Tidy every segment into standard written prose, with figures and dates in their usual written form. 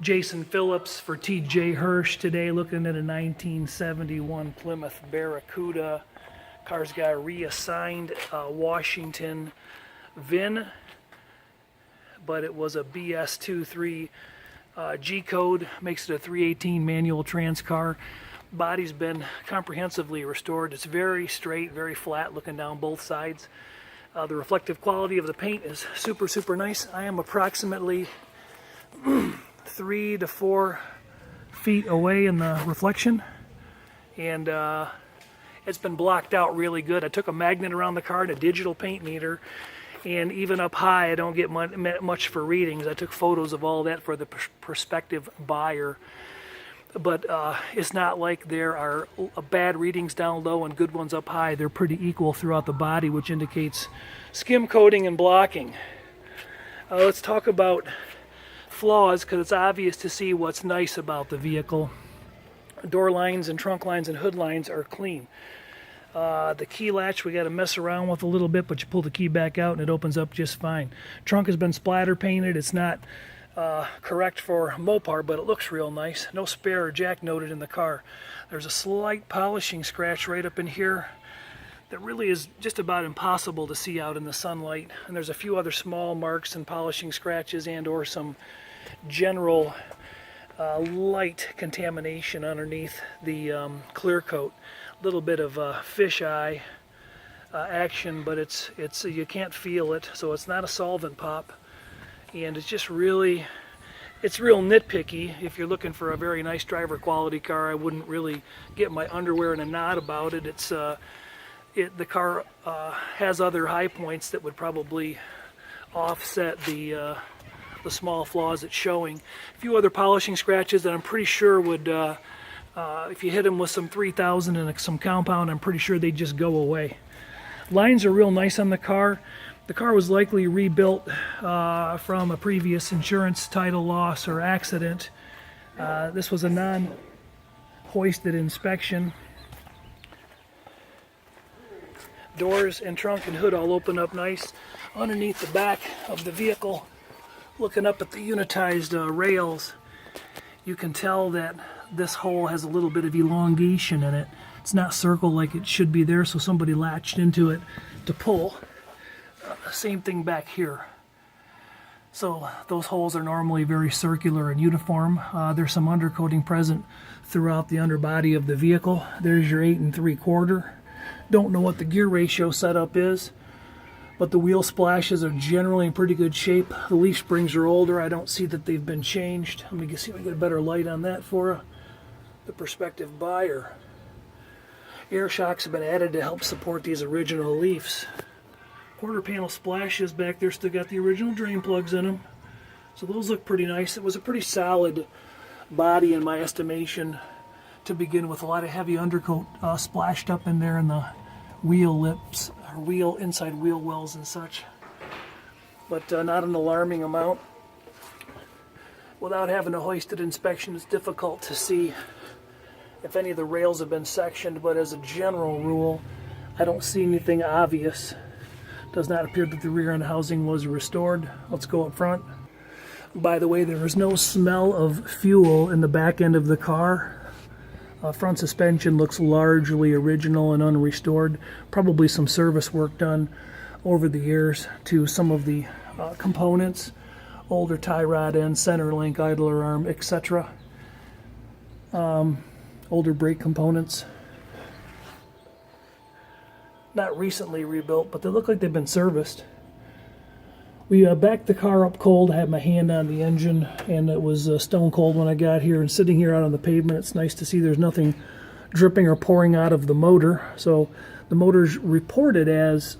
Jason Phillips for TJ Hirsch today, looking at a 1971 Plymouth Barracuda. Car's got reassigned Washington VIN, but it was a BS23 G code, makes it a 318 manual trans car. Body's been comprehensively restored. It's very straight, very flat, looking down both sides. The reflective quality of the paint is super nice. I am approximately 3 to 4 feet away in the reflection, and it's been blocked out really good. I took a magnet around the car and a digital paint meter, and even up high I don't get much for readings. I took photos of all that for the prospective buyer, but it's not like there are bad readings down low and good ones up high. They're pretty equal throughout the body, which indicates skim coating and blocking. Let's talk about flaws, because it's obvious to see what's nice about the vehicle. Door lines and trunk lines and hood lines are clean. The key latch we got to mess around with a little bit, but you pull the key back out and it opens up just fine. Trunk has been splatter painted. It's not correct for Mopar, but it looks real nice. No spare or jack noted in the car. There's a slight polishing scratch right up in here that really is just about impossible to see out in the sunlight. And there's a few other small marks and polishing scratches and or some general light contamination underneath the clear coat. A little bit of fisheye action, but it's you can't feel it, so it's not a solvent pop, and it's just really, it's real nitpicky. If you're looking for a very nice driver quality car, I wouldn't really get my underwear in a knot about it. It's the car has other high points that would probably offset the small flaws it's showing. A few other polishing scratches that I'm pretty sure would, if you hit them with some 3000 and some compound, I'm pretty sure they'd just go away. Lines are real nice on the car. The car was likely rebuilt from a previous insurance title loss or accident. This was a non-hoisted inspection. Doors and trunk and hood all open up nice. Underneath the back of the vehicle, looking up at the unitized rails, you can tell that this hole has a little bit of elongation in it. It's not circle like it should be there, so somebody latched into it to pull. Same thing back here. So those holes are normally very circular and uniform. There's some undercoating present throughout the underbody of the vehicle. There's your 8 3/4. Don't know what the gear ratio setup is, but the wheel splashes are generally in pretty good shape. The leaf springs are older. I don't see that they've been changed. Let me see if I get a better light on that for the prospective buyer. Air shocks have been added to help support these original leafs. Quarter panel splashes back there still got the original drain plugs in them, so those look pretty nice. It was a pretty solid body in my estimation to begin with. A lot of heavy undercoat splashed up in there in the wheel lips, or inside wheel wells and such, but not an alarming amount. Without having a hoisted inspection, it's difficult to see if any of the rails have been sectioned, but as a general rule, I don't see anything obvious. Does not appear that the rear end housing was restored. Let's go up front. By the way, there is no smell of fuel in the back end of the car. Front suspension looks largely original and unrestored. Probably some service work done over the years to some of the components, older tie rod end, center link, idler arm, etc. Older brake components. Not recently rebuilt, but they look like they've been serviced. We backed the car up cold. I had my hand on the engine, and it was stone cold when I got here. And sitting here out on the pavement, it's nice to see there's nothing dripping or pouring out of the motor. So the motor's reported as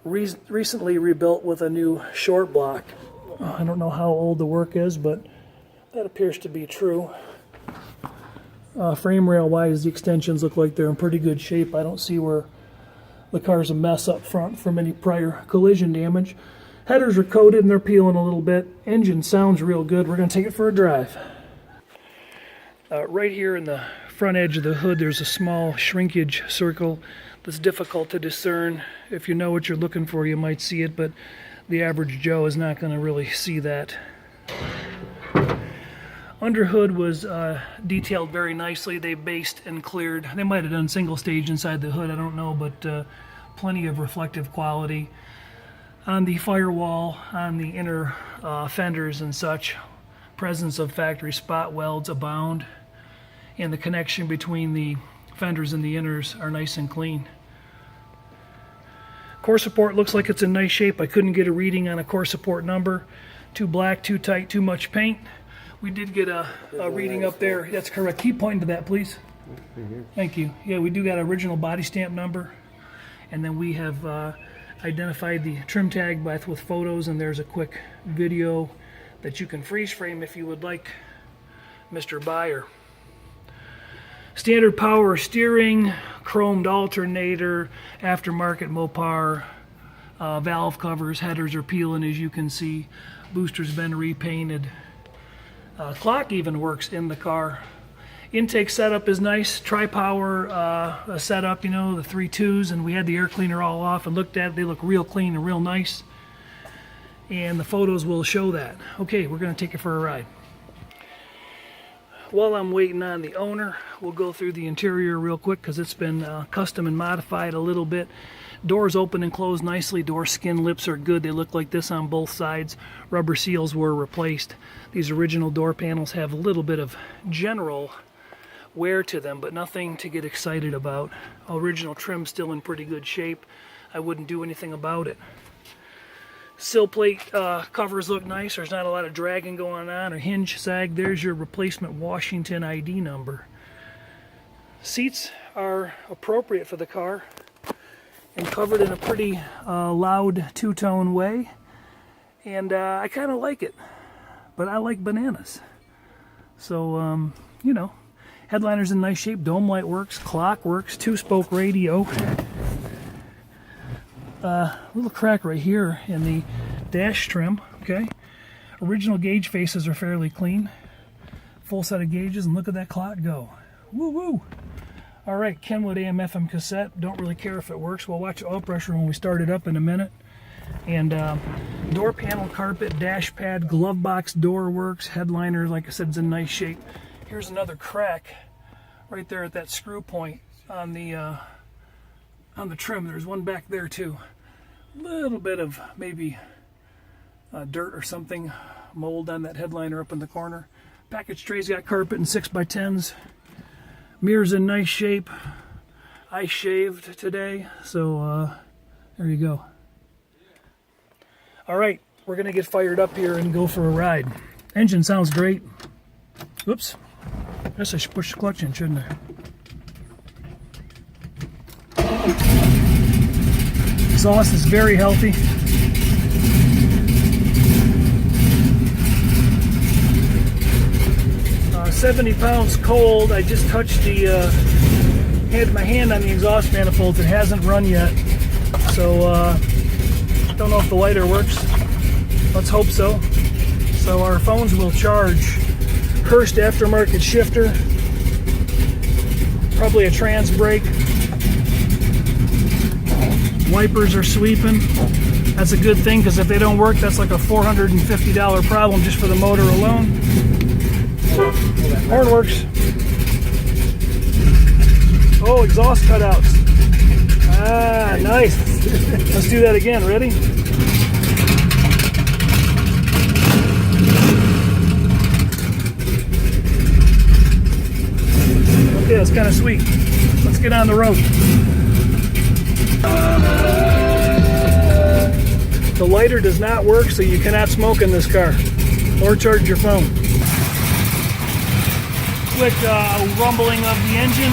recently rebuilt with a new short block. I don't know how old the work is, but that appears to be true. Frame rail wise, the extensions look like they're in pretty good shape. I don't see where the car's a mess up front from any prior collision damage. Headers are coated and they're peeling a little bit. Engine sounds real good. We're going to take it for a drive. Right here in the front edge of the hood, there's a small shrinkage circle that's difficult to discern. If you know what you're looking for, you might see it, but the average Joe is not going to really see that. Under hood was detailed very nicely. They based and cleared. They might have done single stage inside the hood, I don't know, but plenty of reflective quality. On the firewall, on the inner fenders and such, presence of factory spot welds abound, and the connection between the fenders and the inners are nice and clean. Core support looks like it's in nice shape. I couldn't get a reading on a core support number. Too black, too tight, too much paint. We did get a reading up there. That's correct. Keep pointing to that, please. Thank you. Yeah, we do got an original body stamp number. And then we have identified the trim tag with photos, and there's a quick video that you can freeze frame if you would like, Mr. Buyer. Standard power steering, chromed alternator, aftermarket Mopar, valve covers, headers are peeling as you can see. Booster's been repainted. Clock even works in the car. Intake setup is nice. Tri-power setup, you know, the 3 2s, and we had the air cleaner all off and looked at it. They look real clean and real nice. And the photos will show that. Okay, we're going to take it for a ride. While I'm waiting on the owner, we'll go through the interior real quick because it's been custom and modified a little bit. Doors open and close nicely. Door skin lips are good. They look like this on both sides. Rubber seals were replaced. These original door panels have a little bit of general wear to them, but nothing to get excited about. Original trim still in pretty good shape. I wouldn't do anything about it. Sill plate covers look nice. There's not a lot of dragging going on or hinge sag. There's your replacement Washington ID number. Seats are appropriate for the car and covered in a pretty loud two-tone way, and I kind of like it, but I like bananas. So you know, headliner's in nice shape. Dome light works, clock works, 2-spoke radio. Little crack right here in the dash trim. Okay, original gauge faces are fairly clean. Full set of gauges, and look at that clock go. Woo woo. All right, Kenwood AM/FM cassette. Don't really care if it works. We'll watch oil pressure when we start it up in a minute. And door panel carpet, dash pad, glove box door works. Headliner, like I said, is in nice shape. Here's another crack right there at that screw point on the trim. There's one back there too. A little bit of maybe dirt or something, mold on that headliner up in the corner. Package tray's got carpet and 6x10s. Mirror's in nice shape. I shaved today, so there you go. All right, we're gonna get fired up here and go for a ride. Engine sounds great. Oops, I guess I should push the clutch in, shouldn't I? Exhaust is very healthy. Uh, 70 pounds cold. I just touched had my hand on the exhaust manifolds. It hasn't run yet, so don't know if the lighter works. Let's hope so. So our phones will charge. Hirsch aftermarket shifter, probably a trans brake. Wipers are sweeping. That's a good thing, because if they don't work, that's like a $450 problem just for the motor alone. Horn works. Oh, exhaust cutouts. Ah, nice. Let's do that again. Ready? Okay, that's kind of sweet. Let's get on the road. The lighter does not work, so you cannot smoke in this car or charge your phone. Quick rumbling of the engine.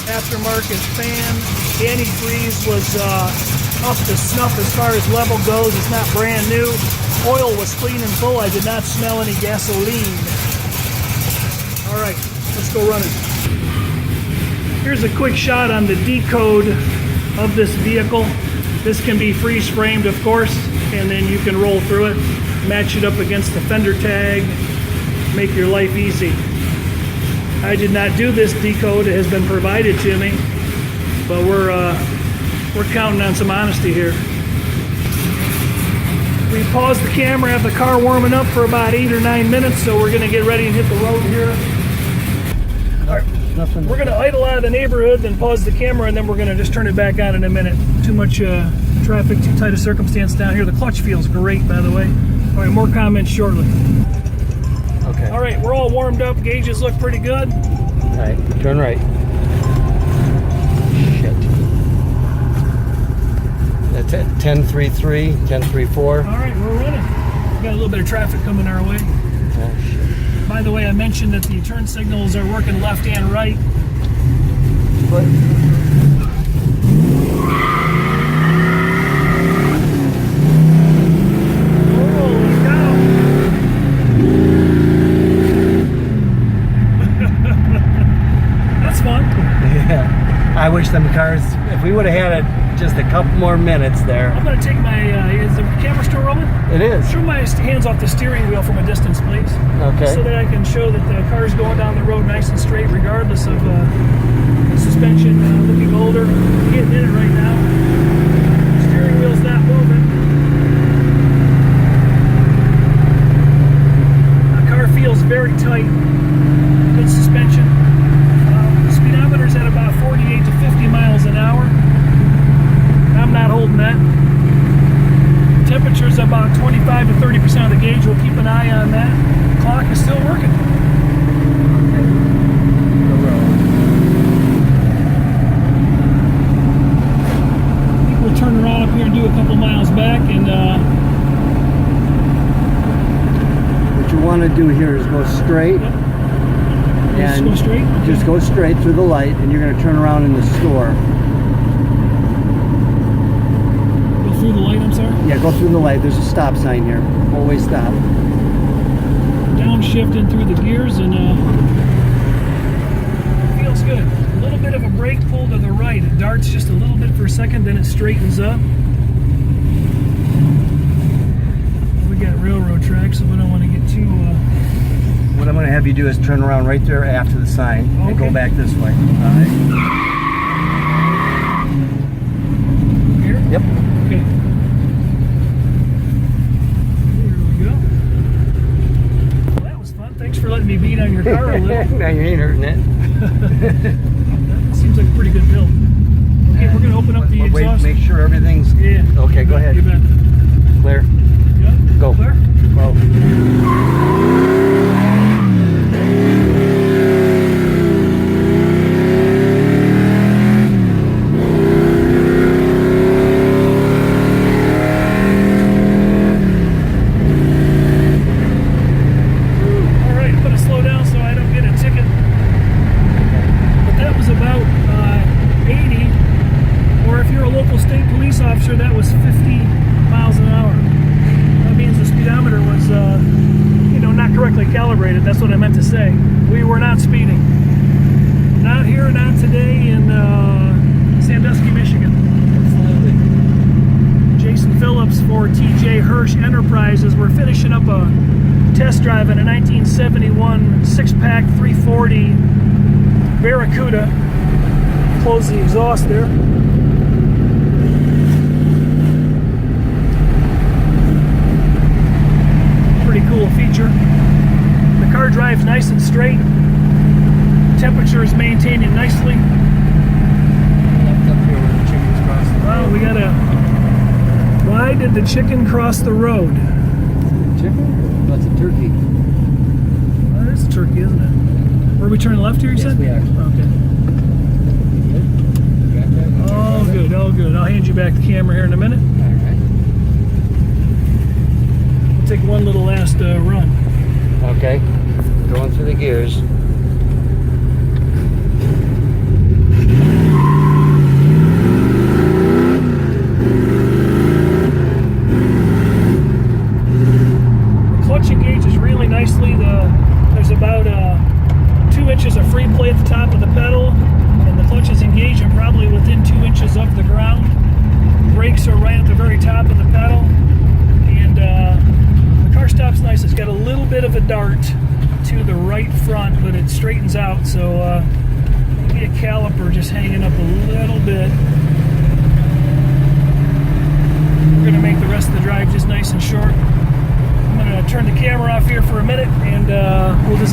Aftermarket fan. Antifreeze was up to snuff as far as level goes. It's not brand new. Oil was clean and full. I did not smell any gasoline. All right, let's go running. Here's a quick shot on the Decode of this vehicle. This can be freeze framed, of course, and then you can roll through it, match it up against the fender tag, make your life easy. I did not do this Decode. It has been provided to me, but we're We're counting on some honesty here. We paused the camera, have the car warming up for about 8 or 9 minutes, so we're gonna get ready and hit the road here. All right. We're going to idle out of the neighborhood, then pause the camera, and then we're going to just turn it back on in a minute. Too much traffic, too tight a circumstance down here. The clutch feels great, by the way. All right, more comments shortly. Okay. All right, we're all warmed up. Gauges look pretty good. All right, turn right. Shit. That's at 10.33, 10.34. All right, we're running. We got a little bit of traffic coming our way. Oh, shit. By the way, I mentioned that the turn signals are working left and right. But holy cow! That's fun. yeah, I wish them cars, if we would have had just a couple more minutes there. I'm going to take my, is the camera still rolling? It is. Show my hands off the steering wheel from a distance, please. Okay. So that I can show that the car's going down the road nice and straight, regardless of suspension looking older. I'm getting in it right now. Steering wheel's not moving. The car feels very tight. Good suspension. The speedometer's at about 48 to 50 miles an hour. I'm not holding that. Temperature's about 25 to 30% of the gauge. We'll keep an eye on that. Clock is still working. I think we'll turn around up here and do a couple miles back. And what you want to do here is go straight. Yep. Just And go straight? Okay. just go straight through the light, and you're going to turn around in the store. Go through the light, I'm sorry? Yeah, go through the light. There's a stop sign here. Always stop. Downshifting through the gears, and feels good. A little bit of a brake pull to the right. It darts just a little bit for a second, then it straightens up. We got railroad tracks, so we don't want to get too... What I'm going to have you do is turn around right there after the sign and go back this way. All right. Here? Yep. Okay. Here we go. Well, that was fun. Thanks for letting me beat on your car a little. Now you ain't hurting it. That seems like a pretty good build. Okay, we're going to open up the exhaust. Wait, make sure everything's... Yeah. Okay, go ahead. You bet. Clear. Yeah. Go. Clear? Go. That was 50 miles an hour. That means the speedometer was, not correctly calibrated. That's what I meant to say. We were not speeding. Not here, not today in Sandusky, Michigan. Absolutely. Jason Phillips for TJ Hirsch Enterprises. We're finishing up a test drive in a 1971 six-pack 340 Barracuda. Close the exhaust there. Cool feature. The car drives nice and straight. Temperature is maintaining nicely. Left up here where the chickens cross the road. Well, we got a... Why did the chicken cross the road? Chicken? That's a turkey. Well, that is a turkey, isn't it? Were we turning left here, you said? Yes, we are. Okay. Oh, good. Oh, good. I'll hand you back the camera here in a minute. All right. Take one little last run. Okay, going through the gears. The clutch engages really nicely. There's about 2 inches of free play at the top of the pedal, and the clutch is engaging probably within 2 inches of the ground. Brakes are right at the very top of the pedal, and car stops nice. It's got a little bit of a dart to the right front, but it straightens out, so maybe a caliper just hanging up a little bit.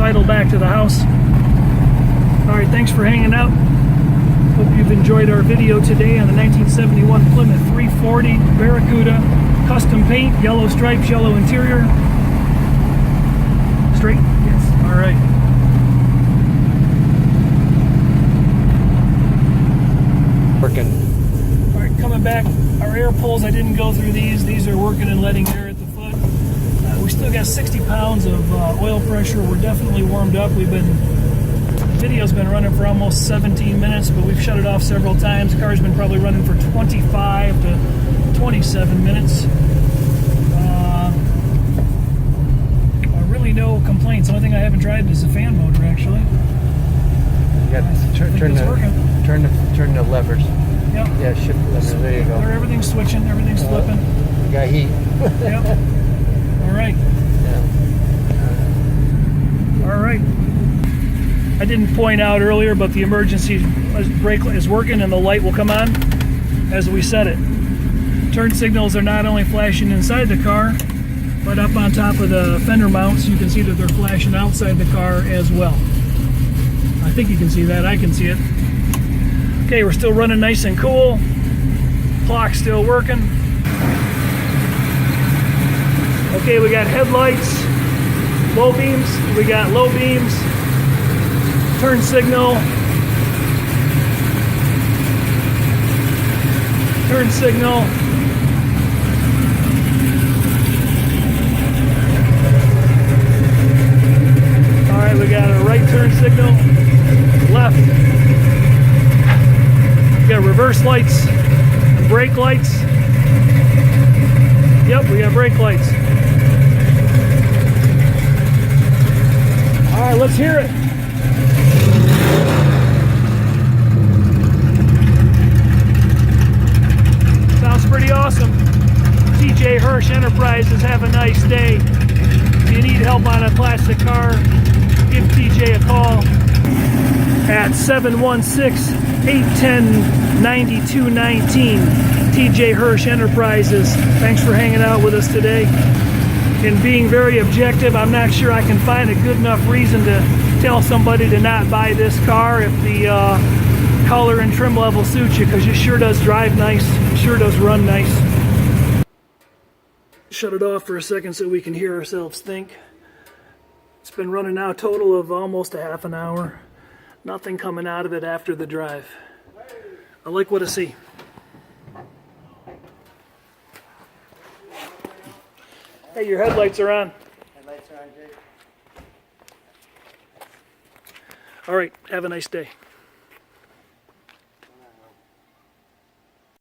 sidle back to the house. All right, thanks for hanging out. Hope you've enjoyed our video today on the 1971 Plymouth 340 Barracuda. Custom paint, yellow stripes, yellow interior. Straight? Yes. All right. Working. All right, coming back. Our air pulls, I didn't go through these. These are working and letting air at the foot. We still got 60 pounds of oil pressure. We're definitely warmed up. The video's been running for almost 17 minutes, but we've shut it off several times. The car's been probably running for 25 to 27 minutes. Really no complaints. The only thing I haven't tried is the fan motor, actually. You got turn the levers. Yep. Yeah, shift the levers. There you go. Everything's switching. Everything's flipping. You got heat. Yep. All right. Yeah. All right. I didn't point out earlier, but the emergency brake is working and the light will come on as we set it. Turn signals are not only flashing inside the car, but up on top of the fender mounts, you can see that they're flashing outside the car as well. I think you can see that. I can see it. Okay, we're still running nice and cool. Clock's still working. Okay, we got headlights, low beams. We got low beams. Turn signal. Turn signal. Alright, we got a right turn signal, left. We got reverse lights and brake lights. Yep, we got brake lights. Alright, let's hear it. Sounds pretty awesome. TJ Hirsch Enterprises, have a nice day. If you need help on a plastic car, give TJ a call at 716-810-9219. TJ Hirsch Enterprises. Thanks for hanging out with us today. In being very objective, I'm not sure I can find a good enough reason to tell somebody to not buy this car if the color and trim level suits you, because it sure does drive nice, it sure does run nice. Shut it off for a second so we can hear ourselves think. It's been running now a total of almost a half an hour. Nothing coming out of it after the drive. I like what I see. Hey, your headlights are on. Headlights are on, Jake. All right, have a nice day.